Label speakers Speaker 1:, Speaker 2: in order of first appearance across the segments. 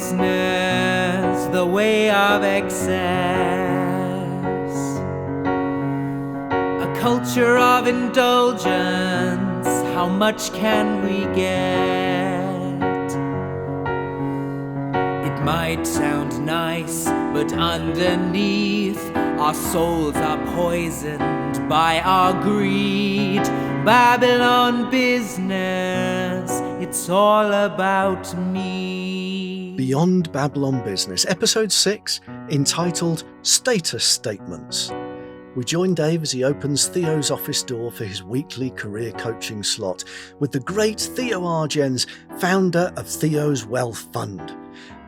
Speaker 1: business, the way of excess. A culture of indulgence, how much can we get? It might sound nice, but underneath, our souls are poisoned by our greed. Babylon business, it's all about me.
Speaker 2: Beyond Babylon Business, Episode 6, entitled Status Statements. We join Dave as he opens Theo's office door for his weekly career coaching slot with the great Theo Argens, founder of Theo's Wealth Fund.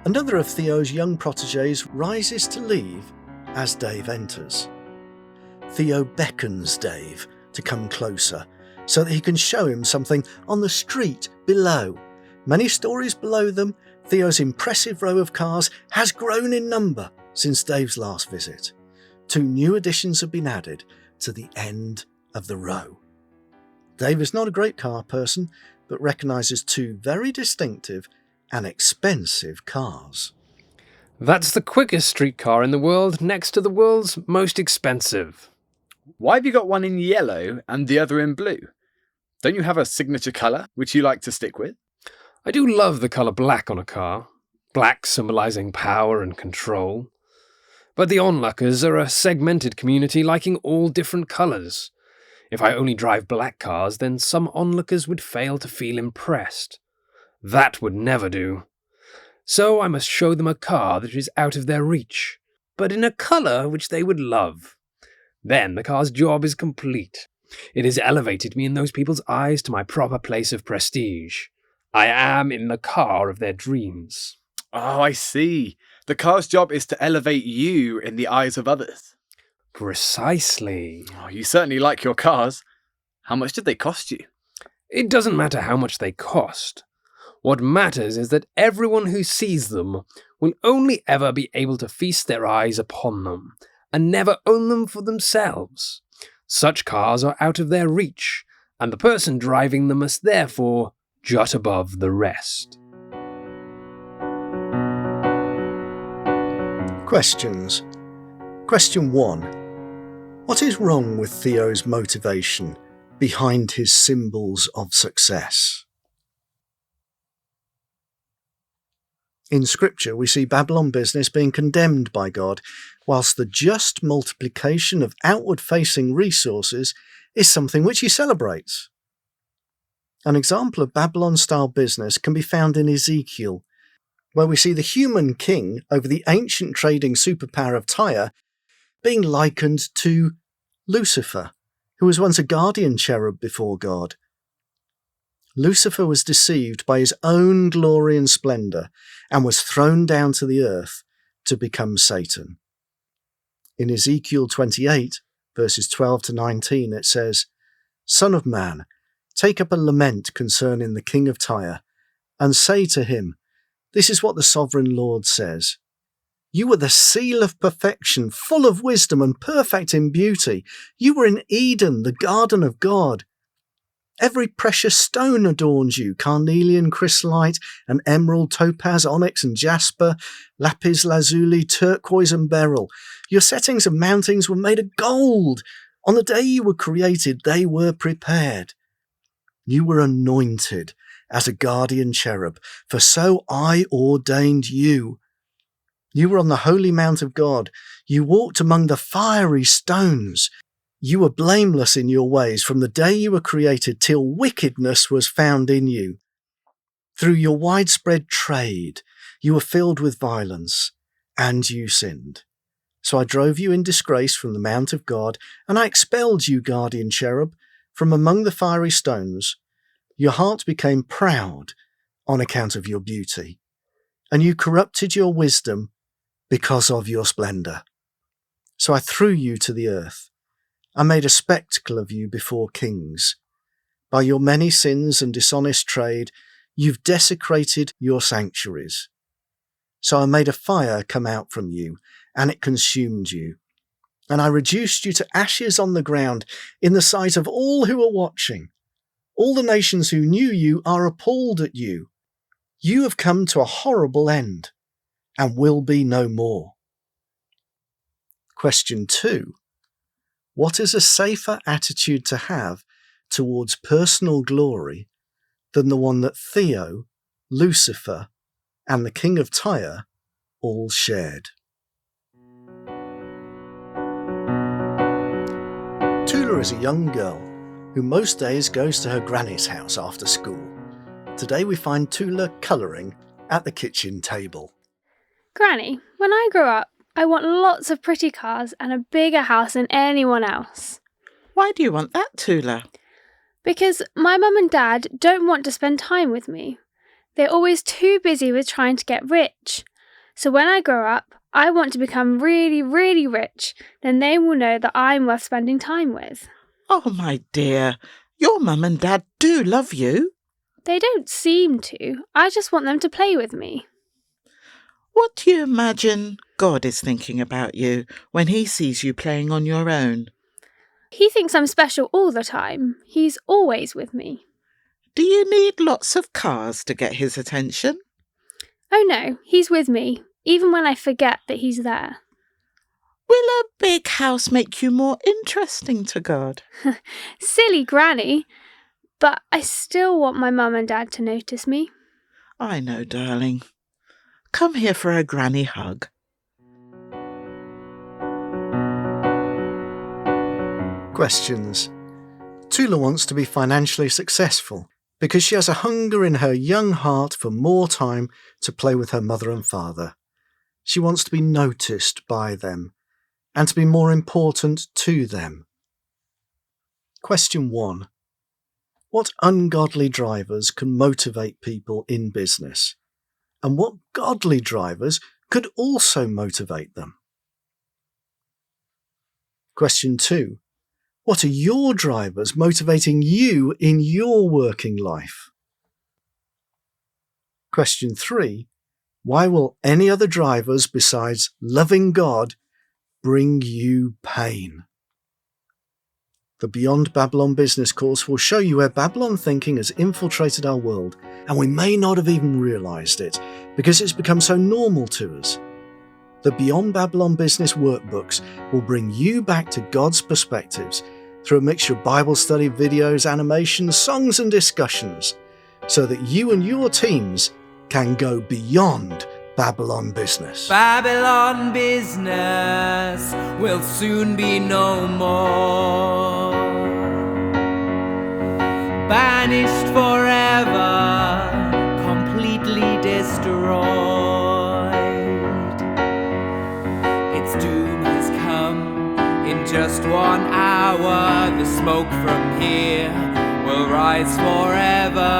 Speaker 2: Another of Theo's young protégés rises to leave as Dave enters. Theo beckons Dave to come closer so that he can show him something on the street below. Many stories below them, Theo's impressive row of cars has grown in number since Dave's last visit. 2 new additions have been added to the end of the row. Dave is not a great car person, but recognises 2 very distinctive and expensive cars.
Speaker 3: That's the quickest streetcar in the world, next to the world's most expensive.
Speaker 4: Why have you got one in yellow and the other in blue? Don't you have a signature colour which you like to stick with?
Speaker 3: I do love the colour black on a car, black symbolising power and control. But the onlookers are a segmented community liking all different colours. If I only drive black cars, then some onlookers would fail to feel impressed. That would never do. So I must show them a car that is out of their reach, but in a colour which they would love. Then the car's job is complete. It has elevated me in those people's eyes to my proper place of prestige. I am in the car of their dreams.
Speaker 4: Oh, I see. The car's job is to elevate you in the eyes of others.
Speaker 3: Precisely.
Speaker 4: Oh, you certainly like your cars. How much did they cost you?
Speaker 3: It doesn't matter how much they cost. What matters is that everyone who sees them will only ever be able to feast their eyes upon them, and never own them for themselves. Such cars are out of their reach, and the person driving them must therefore jut above the rest.
Speaker 2: Questions. Question 1. What is wrong with Theo's motivation behind his symbols of success? In Scripture, we see Babylon business being condemned by God, whilst the just multiplication of outward-facing resources is something which he celebrates. An example of Babylon-style business can be found in Ezekiel, where we see the human king over the ancient trading superpower of Tyre being likened to Lucifer, who was once a guardian cherub before God. Lucifer was deceived by his own glory and splendour and was thrown down to the earth to become Satan. In Ezekiel 28, verses 12 to 19, it says, "Son of man, take up a lament concerning the king of Tyre, and say to him, this is what the sovereign Lord says. You were the seal of perfection, full of wisdom and perfect in beauty. You were in Eden, the garden of God. Every precious stone adorns you, carnelian, chrysolite, and emerald, topaz, onyx, and jasper, lapis lazuli, turquoise, and beryl. Your settings and mountings were made of gold. On the day you were created, they were prepared. You were anointed as a guardian cherub, for so I ordained you. You were on the holy mount of God. You walked among the fiery stones. You were blameless in your ways from the day you were created till wickedness was found in you. Through your widespread trade, you were filled with violence, and you sinned. So I drove you in disgrace from the mount of God, and I expelled you, guardian cherub, from among the fiery stones. Your heart became proud on account of your beauty, and you corrupted your wisdom because of your splendor. So I threw you to the earth. I made a spectacle of you before kings. By your many sins and dishonest trade, you've desecrated your sanctuaries. So I made a fire come out from you, and it consumed you. And I reduced you to ashes on the ground in the sight of all who are watching. All the nations who knew you are appalled at you. You have come to a horrible end. and will be no more. Question 2. What is a safer attitude to have towards personal glory than the one that Theo, Lucifer, and the King of Tyre all shared? Tula is a young girl who most days goes to her granny's house after school. Today we find Tula colouring at the kitchen table.
Speaker 5: Granny, when I grow up, I want lots of pretty cars and a bigger house than anyone else.
Speaker 6: Why do you want that, Tula?
Speaker 5: Because my mum and dad don't want to spend time with me. They're always too busy with trying to get rich. So when I grow up, I want to become really, really rich. Then they will know that I'm worth spending time with.
Speaker 6: Oh, my dear, your mum and dad do love you.
Speaker 5: They don't seem to. I just want them to play with me.
Speaker 6: What do you imagine God is thinking about you when he sees you playing on your own?
Speaker 5: He thinks I'm special all the time. He's always with me.
Speaker 6: Do you need lots of cars to get his attention?
Speaker 5: Oh no, he's with me, even when I forget that he's there.
Speaker 6: Will a big house make you more interesting to God?
Speaker 5: Silly Granny, but I still want my mum and dad to notice me.
Speaker 6: I know, darling. Come here for a granny hug.
Speaker 2: Questions. Tula wants to be financially successful because she has a hunger in her young heart for more time to play with her mother and father. She wants to be noticed by them and to be more important to them. Question 1. What ungodly drivers can motivate people in business? And what godly drivers could also motivate them? Question 2. What are your drivers motivating you in your working life? Question 3. Why will any other drivers besides loving God bring you pain? The Beyond Babylon business course will show you where Babylon thinking has infiltrated our world, and we may not have even realised it because it's become so normal to us. The Beyond Babylon business workbooks will bring you back to God's perspectives through a mixture of Bible study, videos, animations, songs and discussions, so that you and your teams can go beyond Babylon business.
Speaker 1: Babylon business will soon be no more. Banished forever, completely destroyed. Its doom has come in just 1 hour. The smoke from here will rise forever.